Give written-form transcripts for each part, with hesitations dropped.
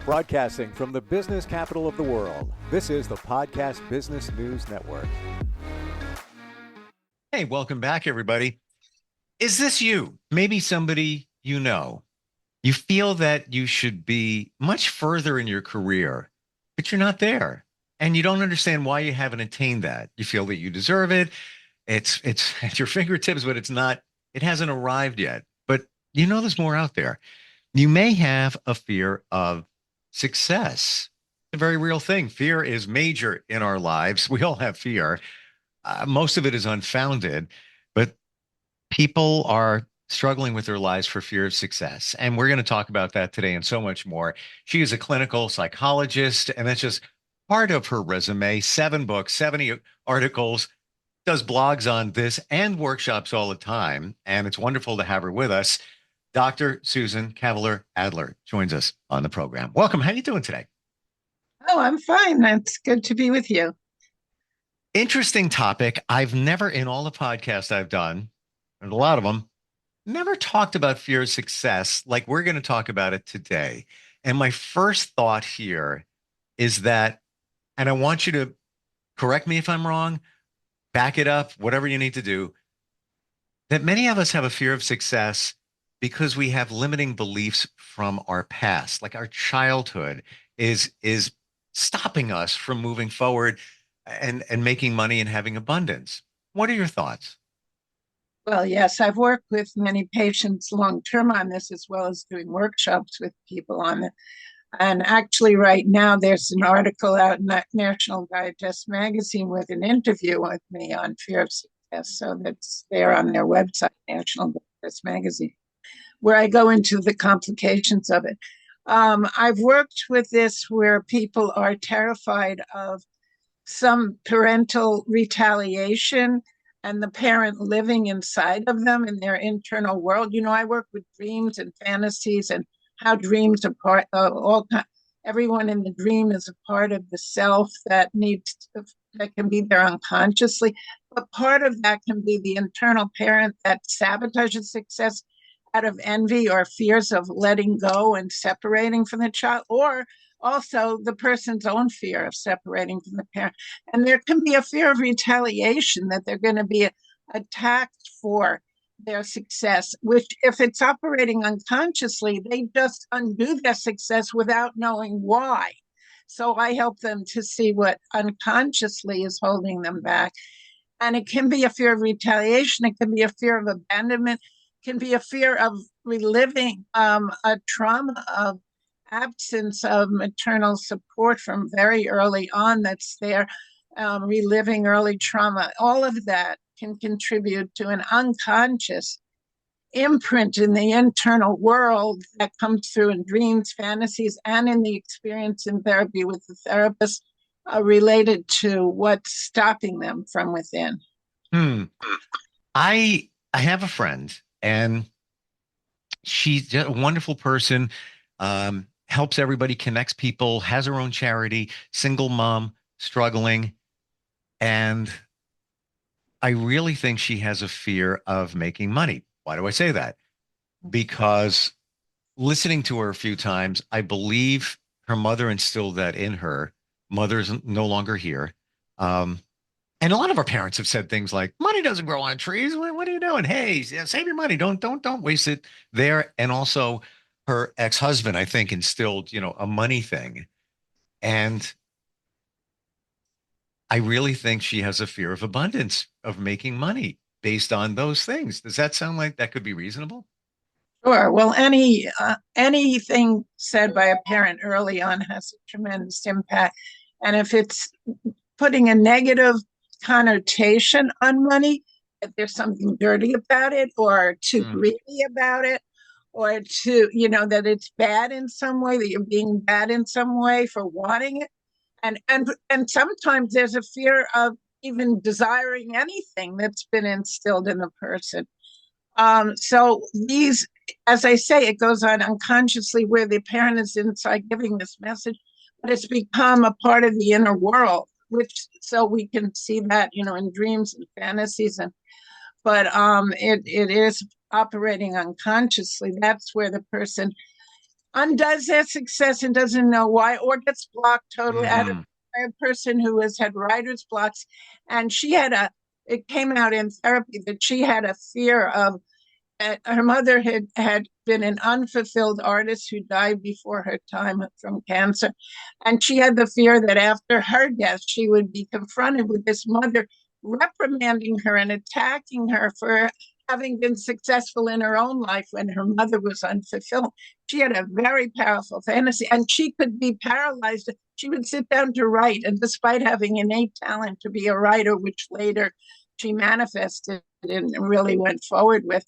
Broadcasting from the business capital of the world, this is the Podcast Business News Network. Hey, welcome back, everybody. Is this you? Maybe somebody you know. You feel that you should be much further in your career, but you're not there. And you don't understand why you haven't attained that. You feel that you deserve it. It's at your fingertips, but it hasn't arrived yet. But you know there's more out there. You may have a fear of success. It's a very real thing. Fear is major in our lives. We all have fear. Most of it is unfounded, but people are struggling with their lives for fear of success. And we're going to talk about that today and so much more. She is a clinical psychologist, and that's just part of her resume. 7 books, 70 articles, does blogs on this and workshops all the time. And it's wonderful to have her with us. Dr. Susan Kavaler Adler joins us on the program. Welcome. How are you doing today? Oh, I'm fine. It's good to be with you. Interesting topic. I've never, in all the podcasts I've done, and a lot of them, never talked about fear of success like we're going to talk about it today. And my first thought here is that, and I want you to correct me if I'm wrong, back it up, whatever you need to do, that many of us have a fear of success because we have limiting beliefs from our past, like our childhood is stopping us from moving forward and making money and having abundance. What are your thoughts? Well, yes, I've worked with many patients long-term on this, as well as doing workshops with people on it. And actually, right now, there's an article out in National Digest magazine with an interview with me on fear of success. So that's there on their website, National Digest magazine, where I go into the complications of it. I've worked with this where people are terrified of some parental retaliation and the parent living inside of them in their internal world. You know, I work with dreams and fantasies and how dreams are part of everyone in the dream is a part of the self that can be there unconsciously. But part of that can be the internal parent that sabotages success out of envy or fears of letting go and separating from the child, or also the person's own fear of separating from the parent. And there can be a fear of retaliation, that they're going to be attacked for their success, which if it's operating unconsciously, they just undo their success without knowing why. So I help them to see what unconsciously is holding them back. And it can be a fear of retaliation. It can be a fear of abandonment. It can be a fear of reliving a trauma of absence of maternal support from very early on that's there, reliving early trauma. All of that can contribute to an unconscious imprint in the internal world that comes through in dreams, fantasies, and in the experience in therapy with the therapist related to what's stopping them from within. I have a friend, and she's a wonderful person. Helps everybody, connects people, has her own charity, single mom, struggling. And I really think she has a fear of making money. Why do I say that? Because listening to her a few times, I believe her mother instilled that in her. Mother's no longer here. And a lot of our parents have said things like, money doesn't grow on trees. What are you doing? Hey, save your money. Don't waste it there. And also, her ex-husband, I think, instilled, a money thing. And I really think she has a fear of abundance, of making money based on those things. Does that sound like that could be reasonable? Sure. Well, anything said by a parent early on has a tremendous impact. And if it's putting a negative connotation on money, if there's something dirty about it or too greedy about it, or that it's bad in some way, that you're being bad in some way for wanting it. And sometimes there's a fear of even desiring anything that's been instilled in the person. So these, as I say, it goes on unconsciously where the parent is inside giving this message, but it's become a part of the inner world, so we can see that, in dreams and fantasies, but it is operating unconsciously. That's where the person undoes their success and doesn't know why, or gets blocked totally out of Mhm. by a person who has had writer's blocks. And it came out in therapy that she had a fear of her mother had been an unfulfilled artist who died before her time from cancer. And she had the fear that after her death, she would be confronted with this mother reprimanding her and attacking her for having been successful in her own life when her mother was unfulfilled. She had a very powerful fantasy, and she could be paralyzed. She would sit down to write, and despite having innate talent to be a writer, which later she manifested and really went forward with,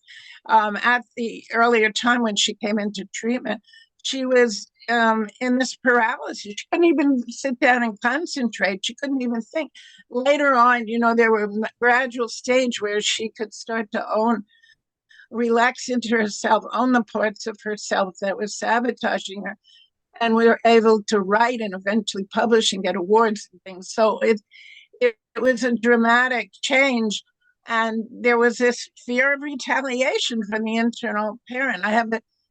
at the earlier time when she came into treatment, she was in this paralysis. She couldn't even sit down and concentrate. She couldn't even think. Later on, there were gradual stage where she could start to relax into herself, own the parts of herself that was sabotaging her. And we were able to write and eventually publish and get awards and things. So it was a dramatic change. And there was this fear of retaliation from the internal parent. I have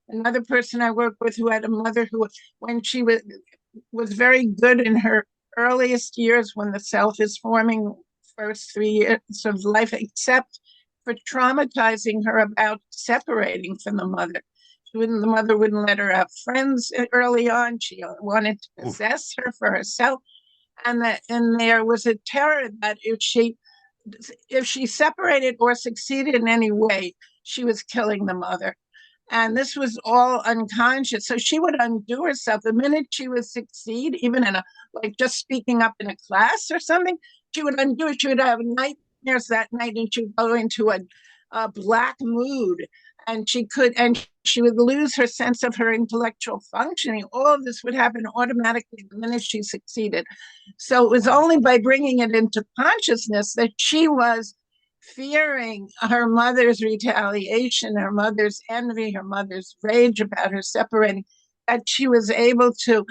another person I work with who had a mother who, when she was very good in her earliest years, when the self is forming, first 3 years of life, except for traumatizing her about separating from the mother. The mother wouldn't let her have friends early on. She wanted to possess her for herself. And there was a terror that if she separated or succeeded in any way, she was killing the mother. And this was all unconscious. So she would undo herself the minute she would succeed, even like just speaking up in a class or something. She would undo it. She would have nightmares that night, and she would go into a black mood, and she would lose her sense of her intellectual functioning. All of this would happen automatically the minute she succeeded. So it was only by bringing it into consciousness that she was fearing her mother's retaliation, her mother's envy, her mother's rage about her separating, that she was able to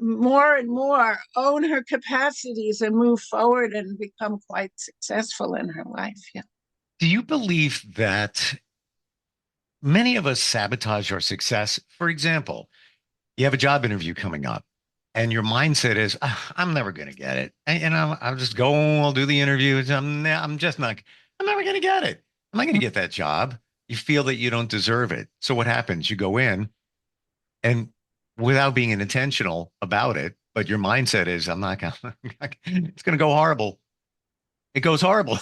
more and more own her capacities and move forward and become quite successful in her life. Yeah. Do you believe that many of us sabotage our success? For example, you have a job interview coming up and your mindset is, I'm never going to get it. And I'll just go, I'll do the interview. I'm just not, I'm never going to get it. I'm not going to get that job. You feel that you don't deserve it. So what happens? You go in and without being intentional about it, but your mindset is, I'm not going to, it's going to go horrible. It goes horrible.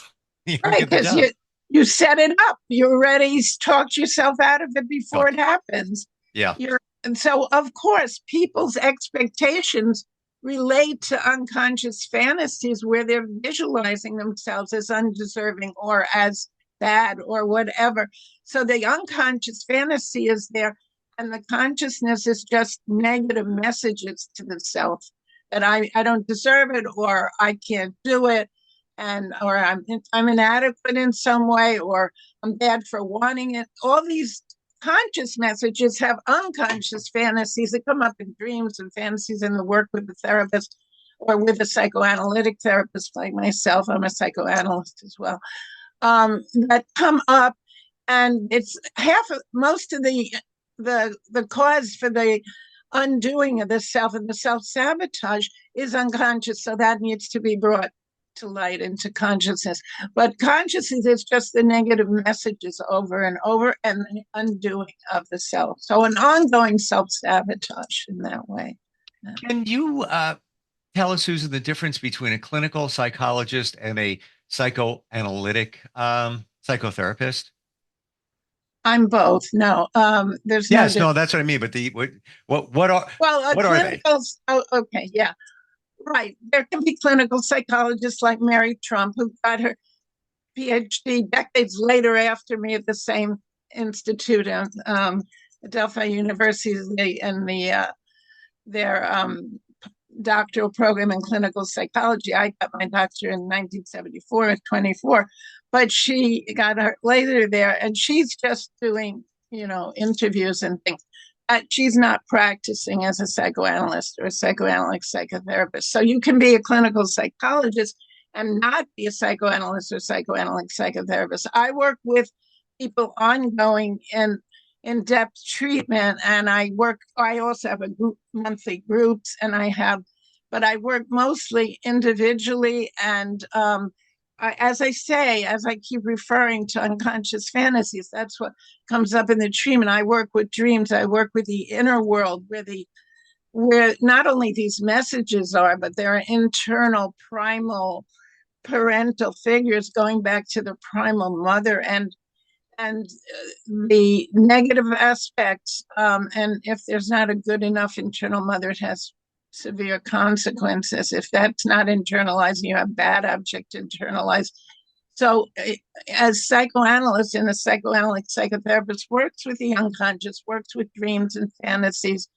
You don't Right, get the because job. you set it up. You already talked yourself out of it before Right. it happens. Yeah. And so, of course, people's expectations relate to unconscious fantasies where they're visualizing themselves as undeserving or as bad or whatever. So the unconscious fantasy is there, and the consciousness is just negative messages to the self that I don't deserve it, or I can't do it, and or I'm inadequate in some way, or I'm bad for wanting it. All these conscious messages have unconscious fantasies that come up in dreams and fantasies in the work with the therapist or with a psychoanalytic therapist like myself. I'm a psychoanalyst as well. That come up, and it's most of the cause for the undoing of the self and the self-sabotage is unconscious. So that needs to be brought to light into consciousness. But consciousness is just the negative messages over and over and the undoing of the self. So an ongoing self-sabotage in that way. Can you tell us, Susan, the difference between a clinical psychologist and a psychoanalytic psychotherapist? I'm both. No, there's no Yes, no, difference. that's what I mean. But what are Well, a what are they? clinical, oh, okay, yeah, right. There can be clinical psychologists like Mary Trump, who got her PhD decades later after me at the same institute, Adelphi University, and their doctoral program in clinical psychology. I got my doctorate in 1974 at 24, but she got her later there, and she's just doing, interviews and things. She's not practicing as a psychoanalyst or a psychoanalytic psychotherapist. So you can be a clinical psychologist and not be a psychoanalyst or psychoanalytic psychotherapist. I work with people ongoing in-depth treatment, and I also have a group, monthly groups, but I work mostly individually, and as I keep referring to unconscious fantasies, that's what comes up in the treatment. I work with dreams. I work with the inner world, where not only these messages are, but there are internal primal parental figures going back to the primal mother, and the negative aspects. And if there's not a good enough internal mother, it has severe consequences. If that's not internalized, you have bad object internalized. So, as psychoanalysts and a psychoanalytic psychotherapist works with the unconscious, works with dreams and fantasies,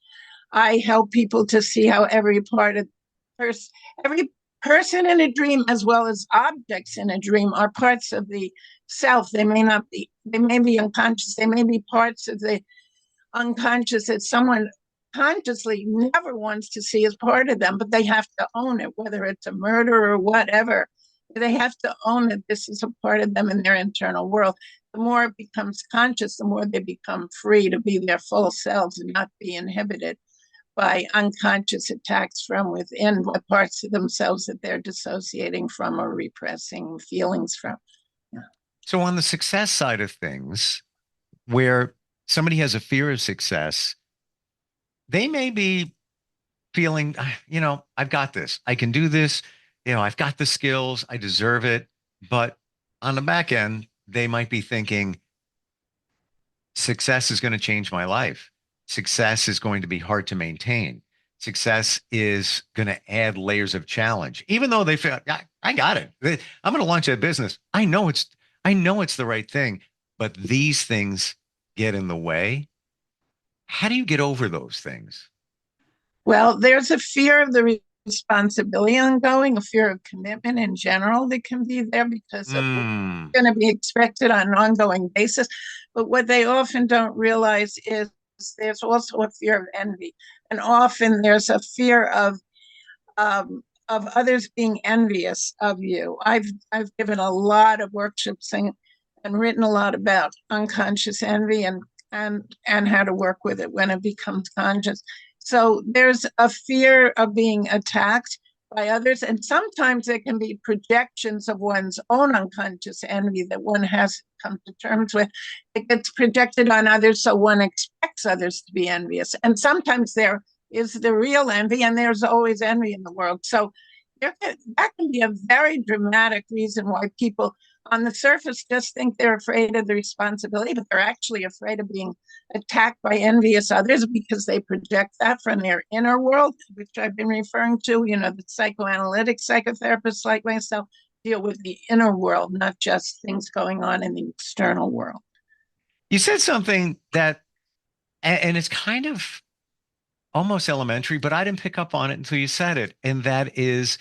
I help people to see how every person in a dream, as well as objects in a dream, are parts of the self. They may be unconscious. They may be parts of the unconscious that someone consciously never wants to see as part of them, but they have to own it, whether it's a murder or whatever. They have to own that this is a part of them in their internal world. The more it becomes conscious, the more they become free to be their full selves and not be inhibited by unconscious attacks from within, by parts of themselves that they're dissociating from or repressing feelings from. Yeah. So on the success side of things, where somebody has a fear of success, they may be feeling, I've got this. I can do this. I've got the skills. I deserve it. But on the back end, they might be thinking, success is going to change my life. Success is going to be hard to maintain. Success is going to add layers of challenge, even though they feel, I got it. I'm going to launch a business. I know it's the right thing, but these things get in the way. How do you get over those things? Well, there's a fear of the responsibility ongoing, a fear of commitment in general that can be there because of what's going to be expected on an ongoing basis. But what they often don't realize is there's also a fear of envy, and often there's a fear of others being envious of you. I've given a lot of workshops and written a lot about unconscious envy and how to work with it when it becomes conscious. So there's a fear of being attacked by others, and sometimes there can be projections of one's own unconscious envy that one has to come to terms with. It gets projected on others, so one expects others to be envious. And sometimes there is the real envy, and there's always envy in the world. So that can be a very dramatic reason why people on the surface just think they're afraid of the responsibility, but they're actually afraid of being attacked by envious others because they project that from their inner world, which I've been referring to. The psychoanalytic psychotherapists like myself deal with the inner world, not just things going on in the external world. You said something that, and it's kind of almost elementary, but I didn't pick up on it until you said it, and that is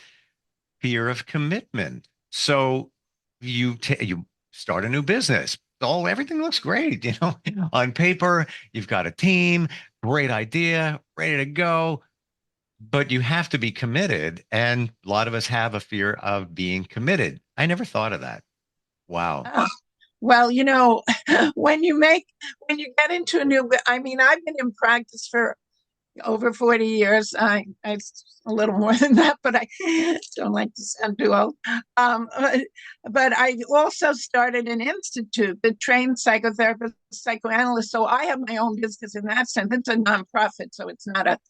fear of commitment. So you start a new business. Everything looks great, on paper. You've got a team, great idea, ready to go, but you have to be committed. And a lot of us have a fear of being committed. I never thought of that. Wow. Well, when you get into I've been in practice for over 40 years. I a little more than that, but I don't like to sound too old. But I also started an institute that trains psychotherapists, psychoanalysts. So I have my own business in that sense. It's a nonprofit, so it's not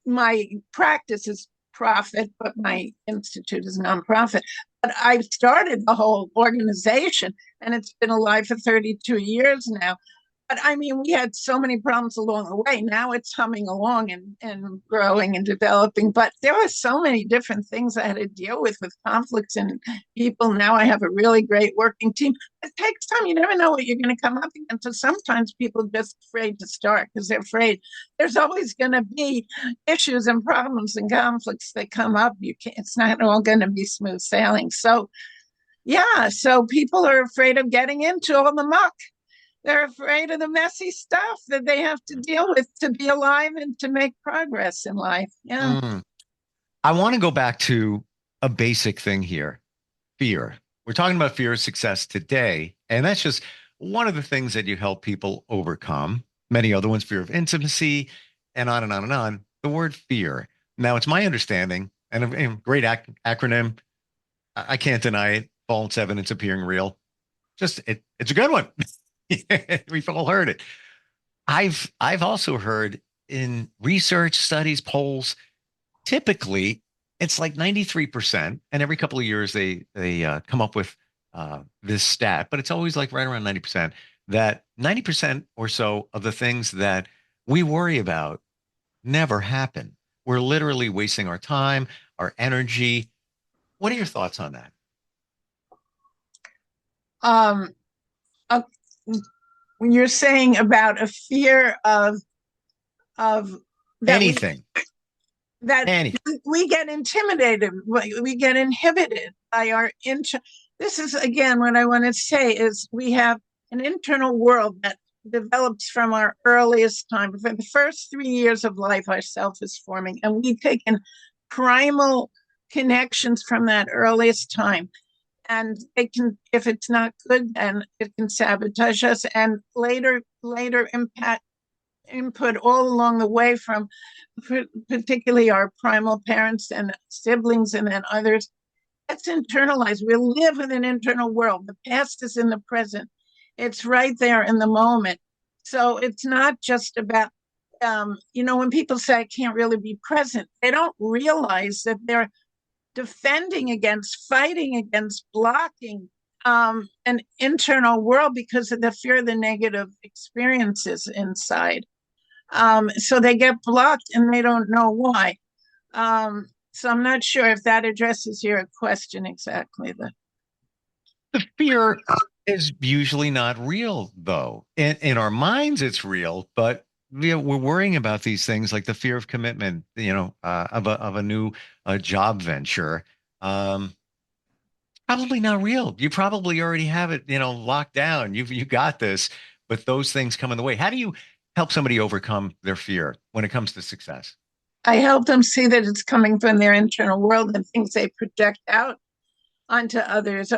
my practice is profit, but my institute is nonprofit. But I started the whole organization, and it's been alive for 32 years now. But we had so many problems along the way. Now it's humming along and growing and developing. But there were so many different things I had to deal with conflicts and people. Now I have a really great working team. It takes time. You never know what you're going to come up against. So sometimes people are just afraid to start because they're afraid there's always going to be issues and problems and conflicts that come up. It's not all going to be smooth sailing. So, yeah, so people are afraid of getting into all the muck. They're afraid of the messy stuff that they have to deal with to be alive and to make progress in life. Yeah. I want to go back to a basic thing here. Fear. We're talking about fear of success today, and that's just one of the things that you help people overcome, many other ones, fear of intimacy, and on and on and on, the word fear. Now, it's my understanding, and a great acronym, I can't deny it, false evidence appearing real. It's a good one. We've all heard it. I've also heard in research, studies, polls, typically it's like 93%, and every couple of years they come up with this stat, but it's always like right around 90%, that 90% or so of the things that we worry about never happen. We're literally wasting our time, our energy. What are your thoughts on that? Um, uh, when you're saying about a fear of that Anything, that anything. we get intimidated, we get inhibited by our this is again what I want to say is we have an internal world that develops from our earliest time. For the first 3 years of life, our self is forming, and we take in primal connections from that earliest time. And it can, if it's not good, then it can sabotage us, and later impact input all along the way from particularly our primal parents and siblings and then others. That's internalized. We live in an internal world. The past is in the present. It's right there in the moment. So it's not just about, when people say I can't really be present, they don't realize that they're defending against, fighting against, blocking an internal world because of the fear of the negative experiences inside. So they get blocked and they don't know why. So I'm not sure if that addresses your question exactly. The fear is usually not real, though. In our minds, it's real, but we're worrying about these things like the fear of commitment, of a new job venture. Probably not real. You probably already have it, locked down. You got this, but those things come in the way. How do you help somebody overcome their fear when it comes to success? I help them see that it's coming from their internal world and things they project out onto others.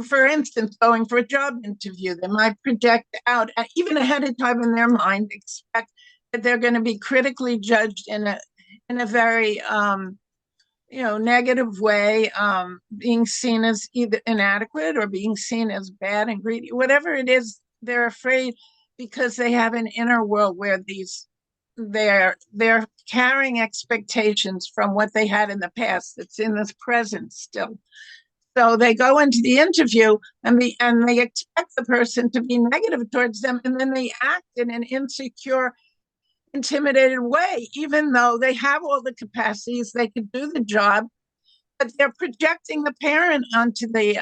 For instance, going for a job interview, they might project out, even ahead of time in their mind, expect that they're going to be critically judged in a very negative way, being seen as either inadequate or being seen as bad and greedy, whatever it is. They're afraid because they have an inner world where they're carrying expectations from what they had in the past that's in this present still. So they go into the interview and they expect the person to be negative towards them, and then they act in an insecure, intimidated way, even though they have all the capacities, they could do the job, but they're projecting the parent onto the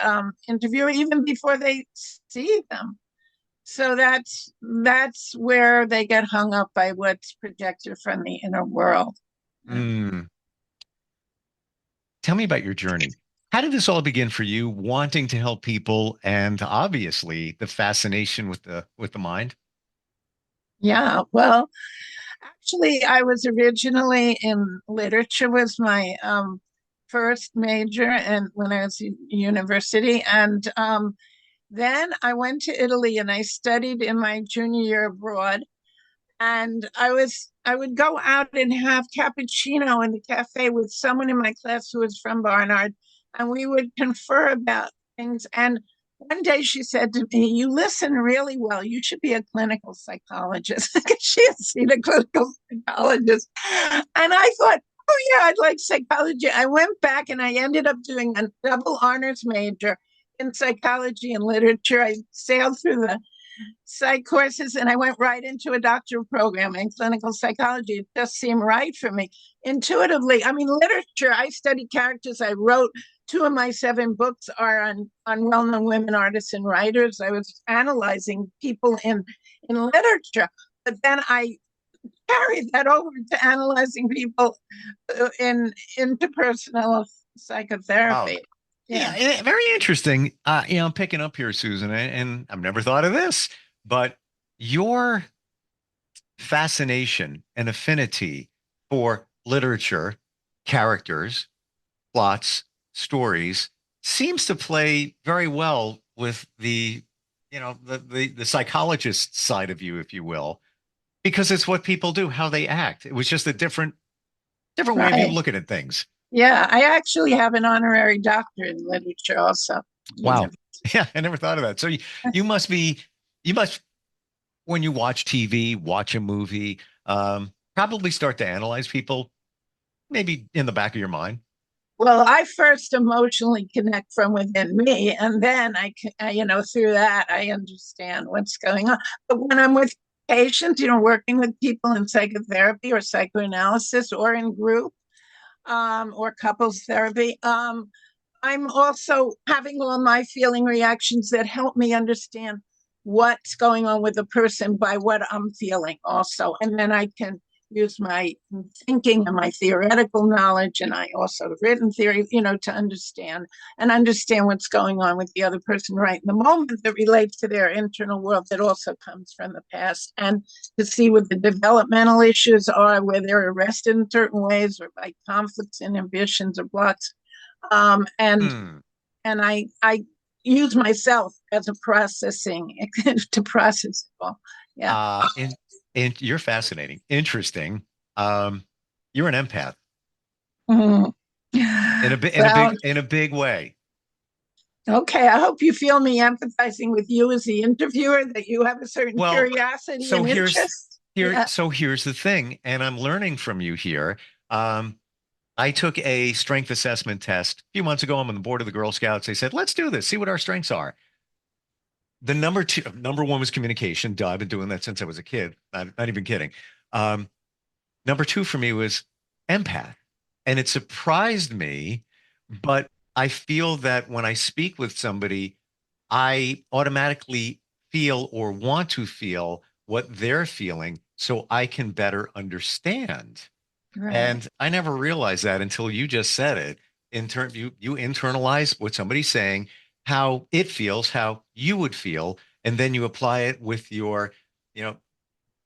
interviewer even before they see them. So that's where they get hung up by what's projected from the inner world. Mm. Tell me about your journey. How did this all begin for you, wanting to help people, and obviously the fascination with the mind? Yeah, well, actually, I was originally in literature was my first major, and when I was in university, and then I went to Italy and I studied in my junior year abroad. And I would go out and have cappuccino in the cafe with someone in my class who was from Barnard, and we would confer about things. And one day she said to me, "You listen really well. You should be a clinical psychologist." She had seen a clinical psychologist. And I thought, oh, yeah, I'd like psychology. I went back and I ended up doing a double honors major in psychology and literature. I sailed through the psych courses and I went right into a doctoral program in clinical psychology. It just seemed right for me intuitively. I mean, literature, I studied characters. I wrote 2 of my 7 books are on well-known women artists and writers. I was analyzing people in literature, but then I carried that over to analyzing people in interpersonal Wow. psychotherapy. Yeah. Yeah, very interesting. I'm picking up here, Susan, and I've never thought of this, but your fascination and affinity for literature, characters, plots, stories seems to play very well with the the psychologist side of you, if you will, because it's what people do, how they act. It was just a different way of you Right. looking at things. Yeah, I actually have an honorary doctorate in literature also. Wow. Yeah, I never thought of that. So you must be, you must, when you watch TV, watch a movie, probably start to analyze people, maybe in the back of your mind. Well, I first emotionally connect from within me, and then through that, I understand what's going on. But when I'm with patients, working with people in psychotherapy or psychoanalysis or in group or couples therapy, I'm also having all my feeling reactions that help me understand what's going on with the person by what I'm feeling also. And then I can use my thinking and my theoretical knowledge, and I also written theory, to understand what's going on with the other person right in the moment that relates to their internal world that also comes from the past, and to see what the developmental issues are, where they're arrested in certain ways or by conflicts, inhibitions, or blocks. And Hmm. I use myself as a processing to process it all. Yeah. And you're fascinating, interesting. Um, you're an empath Mhm. Well, in a big way. okay. I hope you feel me empathizing with you as the interviewer, that you have a certain Well, curiosity so and interest. Yeah. here's the thing, and I'm learning from you here. Um, I took a strength assessment test a few months ago. I'm on the board of the Girl Scouts. They said, let's do this, see what our strengths are. The number one was communication. Duh, I've been doing that since I was a kid. Not even kidding. Um, number two for me was empath. And it surprised me, but I feel that when I speak with somebody, I automatically feel or want to feel what they're feeling so I can better understand. Right. And I never realized that until you just said it. You internalize what somebody's saying, how it feels, how you would feel, and then you apply it with your, you know,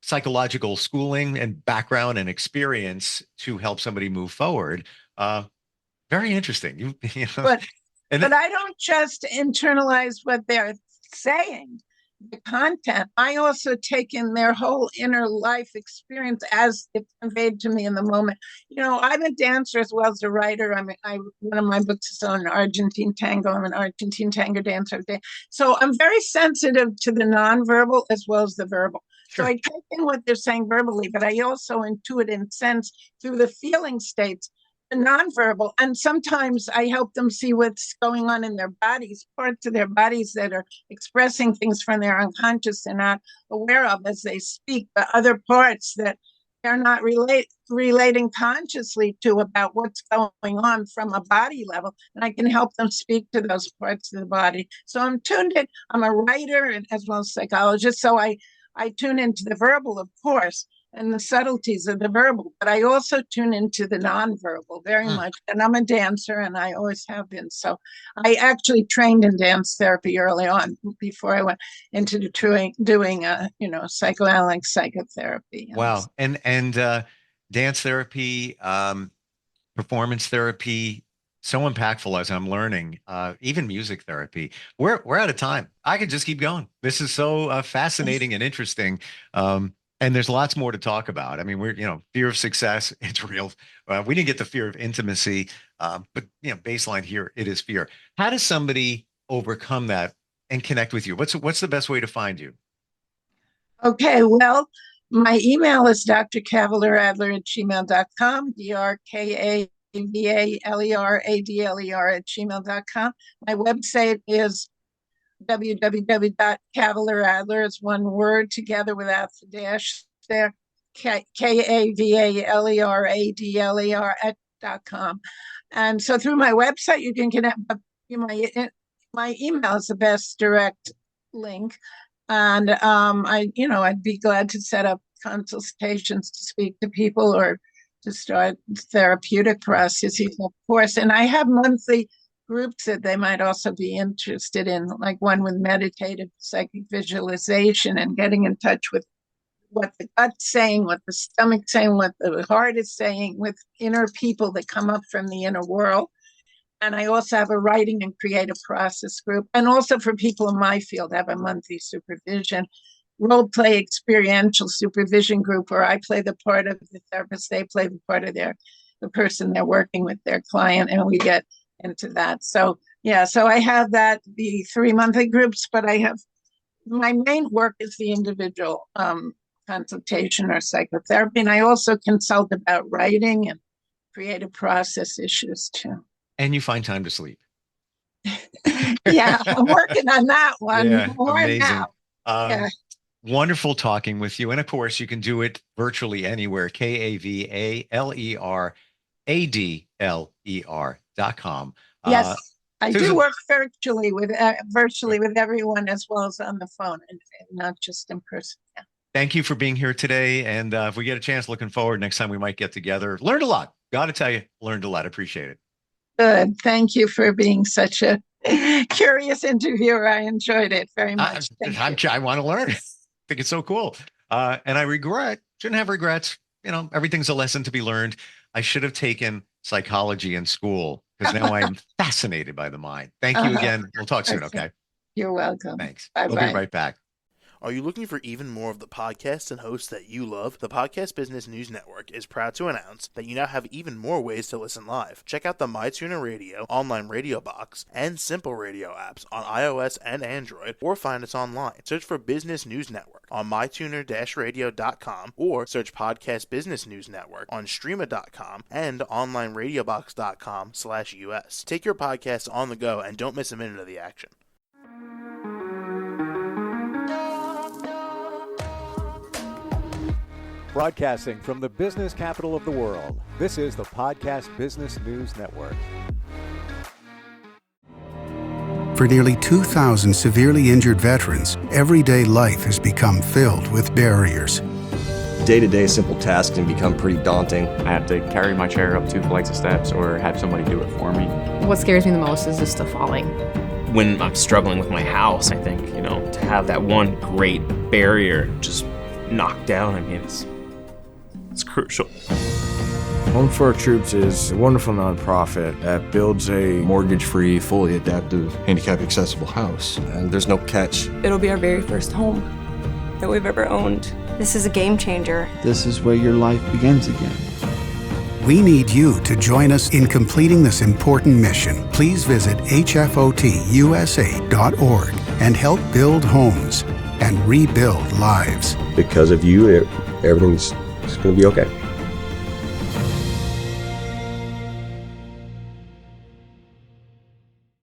psychological schooling and background and experience to help somebody move forward. Uh, Very interesting. You know, But and but then, I don't just internalize what they're saying, the content. I also take in their whole inner life experience as it's conveyed to me in the moment. I'm a dancer as well as a writer. One of my books is on Argentine tango. I'm an Argentine tango dancer. So I'm very sensitive to the nonverbal as well as the verbal. So sure. I take in what they're saying verbally, but I also intuit and sense through the feeling states nonverbal. And sometimes I help them see what's going on in their bodies, parts of their bodies that are expressing things from their unconscious they're not aware of as they speak, but other parts that they're not relating consciously to about what's going on from a body level. And I can help them speak to those parts of the body. So I'm tuned in. I'm a writer and as well as a psychologist. So I tune into the verbal, of course, and the subtleties of the verbal, but I also tune into the nonverbal very Hmm. much. And I'm a dancer, and I always have been. So I actually trained in dance therapy early on before I went into doing psychoanalytic psychotherapy. Wow. And dance therapy, performance therapy, so impactful as I'm learning, even music therapy. We're out of time. I could just keep going. This is so fascinating and interesting. And there's lots more to talk about. I mean, fear of success, it's real. We didn't get the fear of intimacy, but baseline here, it is fear. How does somebody overcome that and connect with you? What's the best way to find you? Okay, well, my email is drkavaleradler@gmail.com, DrKavaler at gmail.com. My website is www.kavaler is one word together without the dash there, KAVALERADLER@.com. And so through my website, you can connect, but my email is the best direct link. And I'd be glad to set up consultations to speak to people or to start therapeutic processes, of course. And I have monthly groups that they might also be interested in, like one with meditative psychic visualization and getting in touch with what the gut's saying, what the stomach's saying, what the heart is saying, with inner people that come up from the inner world. And I also have a writing and creative process group. And also for people in my field, I have a monthly supervision, role play experiential supervision group where I play the part of the therapist, they play the part of the person they're working with, their client, and we get into that. So yeah, so I have the 3 monthly groups, but I have my main work is the individual consultation or psychotherapy. And I also consult about writing and creative process issues too. And you find time to sleep. Yeah, I'm working on that one more amazing. now. Yeah. Wonderful talking with you. And of course, you can do it virtually anywhere. KavalerAdler.com. Yes, I do work virtually with everyone as well as on the phone and not just in person. Yeah. Thank you for being here today. And if we get a chance, looking forward, next time we might get together. Learned a lot. Got to tell you, learned a lot. Appreciate it. Good. Thank you for being such a curious interviewer. I enjoyed it very much. I want to learn. I think it's so cool. And I shouldn't have regrets. Everything's a lesson to be learned. I should have taken psychology in school because now I'm fascinated by the mind. Thank you again. We'll talk soon. Okay. You're welcome. Thanks. Bye-bye. We'll be right back. Are you looking for even more of the podcasts and hosts that you love? The Podcast Business News Network is proud to announce that you now have even more ways to listen live. Check out the MyTuner Radio, online radio box, and Simple Radio apps on iOS and Android, or find us online. Search for Business News Network on mytuner-radio.com or search Podcast Business News Network on streama.com and onlineradiobox.com/US. Take your podcast on the go and don't miss a minute of the action. Broadcasting from the business capital of the world, this is the Podcast Business News Network. For nearly 2,000 severely injured veterans, everyday life has become filled with barriers. Day-to-day simple tasks can become pretty daunting. I have to carry my chair up 2 flights of steps or have somebody do it for me. What scares me the most is just the falling. When I'm struggling with my house, I think, to have that one great barrier just knocked down, it's crucial. Home for Our Troops is a wonderful nonprofit that builds a mortgage-free, fully adaptive, handicap-accessible house. And there's no catch. It'll be our very first home that we've ever owned. This is a game changer. This is where your life begins again. We need you to join us in completing this important mission. Please visit hfotusa.org and help build homes and rebuild lives. Because of you, everything's going to be okay.